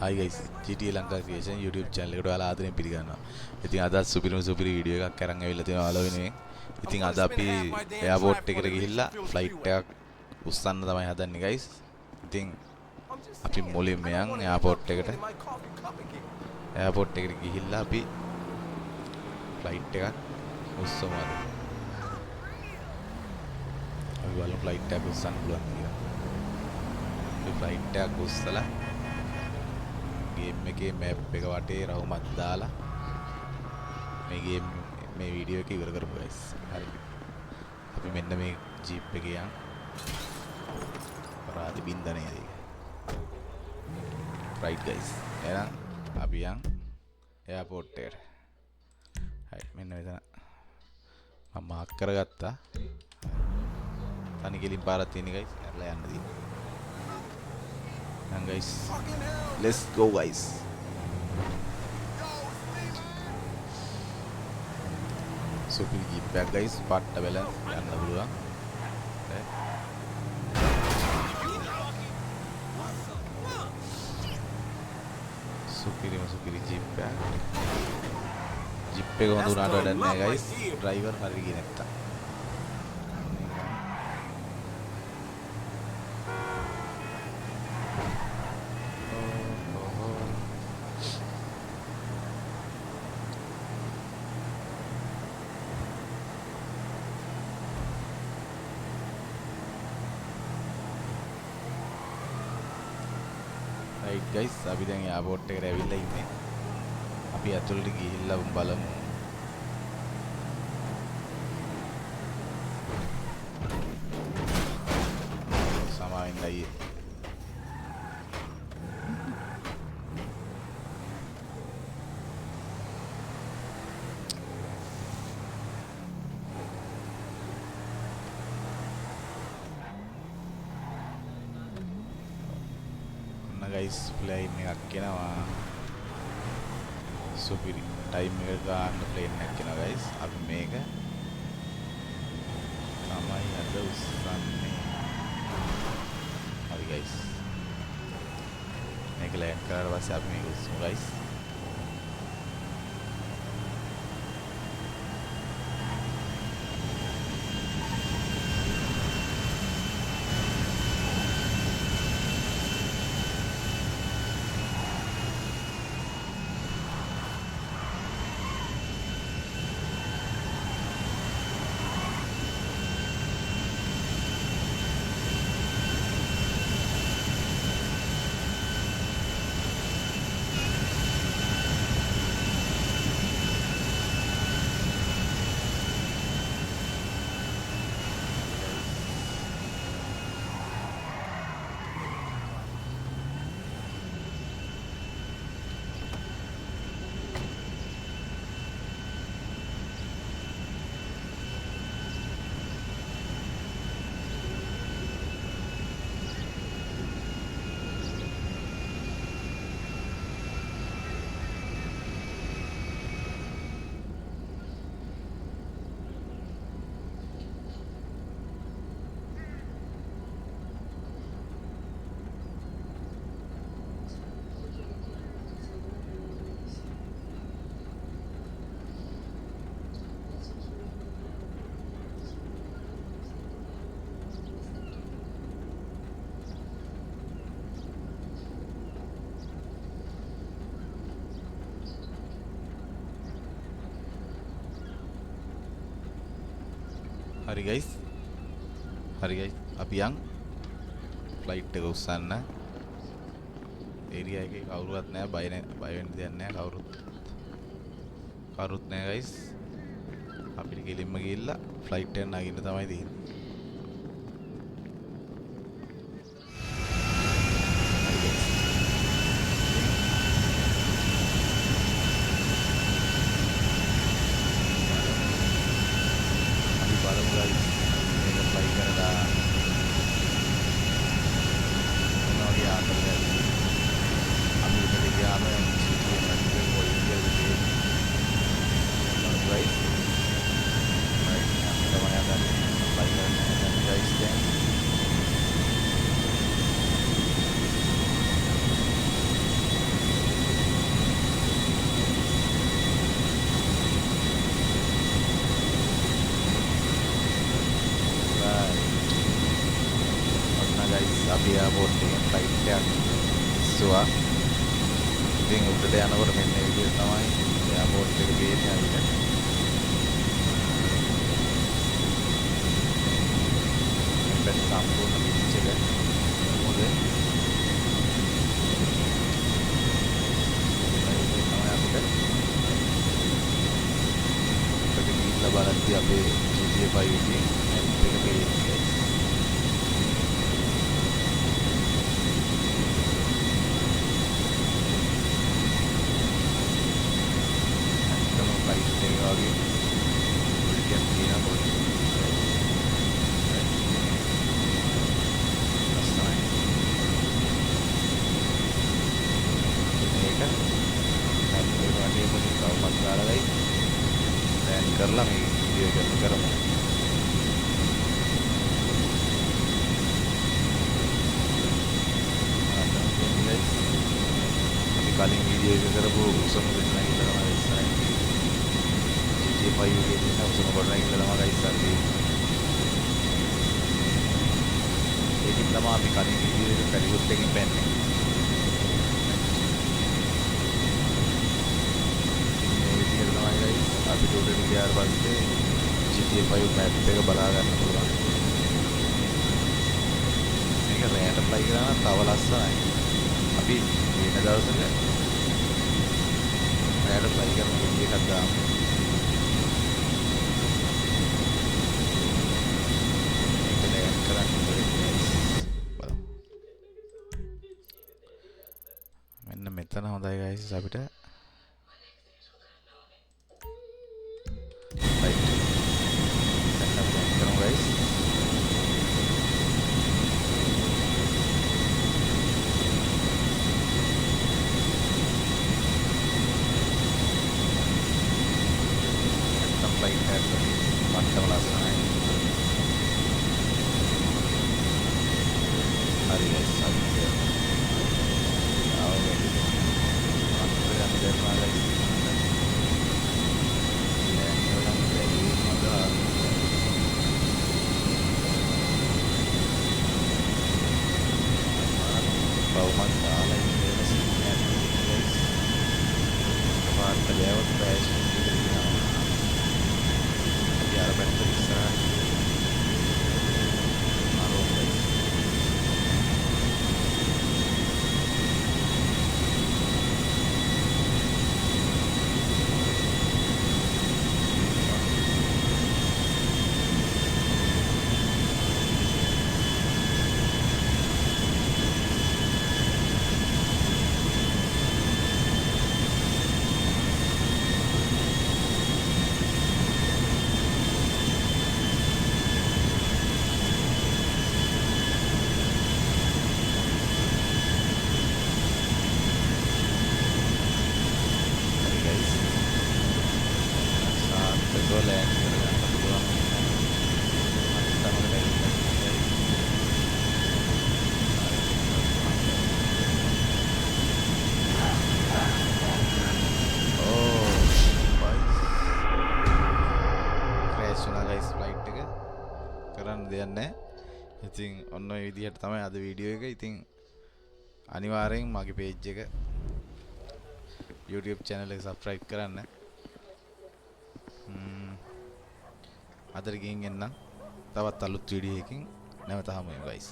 Hi guys, GTA Lanka Creation YouTube channel එකට ඔයාලා ආදරෙන් පිළිගන්නවා. ඉතින් අද සුපිරි වීඩියෝ එකක් අරන් ඇවිල්ලා තියෙනවා ඔයාලා වෙනුවෙන්. ඉතින් අද අපි එයාපෝට් එකට ගිහිල්ලා ෆ්ලයිට් එකක් උස්සන්න තමයි හදන්නේ guys. ඉතින් අපි මුලින්ම යන් එයාපෝට් එකට. එයාපෝට් එකට ගිහිල්ලා අපි ෆ්ලයිට් එකක් උස්සමු අද. අපි බලමු ෆ්ලයිට් එකක් උස්සන්න පුළුවන් කියලා. අපි ෆ්ලයිට් එකක් උස්සලා गेम එකේ මැප් එක වටේ රවුමක් දාලා මේ වීඩියෝ එක ඉවර කරමු guys. හරි. අපි මෙන්න මේ ජීප් එකේ යන් රාදි බින්දනේ ඒක. right guys. එහෙනම් අපි යන් එයාපෝට් එකට. හරි මෙන්න මෙතන මම මාක් කරගත්තා. තනි කෙලින් පාරක් තියෙන guys. ඇරලා යන්න තියෙන්නේ. And guys, let's go guys. So we keep back guys, part balance and the supiri jeep back. Jeep pe ko dunada danne guys. Driver hari ginetta. Right guys, අපි දැන් එයාපෝට් එකට ඇවිල්ලා ඉන්නේ. අපි ඇතුළට ගිහිල්ලා බලමු. සමාවෙන්න අයියේ. guys plane එකක් එනවා සුපිරි ටයිම් එක ගන්න ප්ලේන් එකක් එනවා guys අපි මේක තමයි අද උස්සන්නේ හරි guys මේක ලෑන්ඩ් කරලා පස්සේ අපි මේක උස්සමු guys හරි guys අපි යන් ෆ්ලයිට් එක උස්සන්න ඒරියා එකේ කවුරුවත් නැහැ බය වෙන්න දෙයක් නැහැ කවුරුත් නැහැ guys අපිට ගෙලින්ම ගිහිල්ලා ෆ්ලයිට් එක නගින්න තමයි තියෙන්නේ Right. වැස්සුවා. ඉතින් උඩට යනකොට මෙන්න මේ විදිහට තමයි එයාපෝට් එක පේන්නේ අපිට. මේක සම්පූර්ණ බීච් එක. මොකද මේ විදිහට තමයි අපිට උඩට ගිහිල්ලා බලද්දී අපේ GTA 5 එකේ මැප් එක පේන්නේ. කරලා මේ වීඩියෝ එක කරමු. අපි කලින් වීඩියෝ එක කරපු උසම දෙන්නගිල්ල තමයි ඉස්සරහින් GTA 5 එකේ තියෙන උසම කොටනගිල්ල තමයි ඉස්සරහින්. ඒකින් තමයි අපි කලින් වීඩියෝ එක පැලිවුඩ් එකකින් පැන්නේ. අපි උඩට ගියාට පස්සේ GTA 5 මැප් එක බලා ගන්න පුළුවන්. මේක රෑට ප්ලයි කරා නම් තව ලස්සනයි. අපි වෙන දවසක රෑට ප්ලයි කරන වීඩියෝ එකක් දාමු. මේක ලෑන්ඩ් කරන්න බලමු. මෙන්න මෙතන හොඳයි guys අපිට. ඉතින් ඔන්න ඔය විදිහට තමයි අද වීඩියෝ එක. ඉතින් අනිවාර්යෙන් මගේ page එක YouTube channel එක subscribe කරන්න. අදට ගිහින් එන්නම් තවත් අලුත් වීඩියෝ එකකින් නැවත හමු වෙමු guys.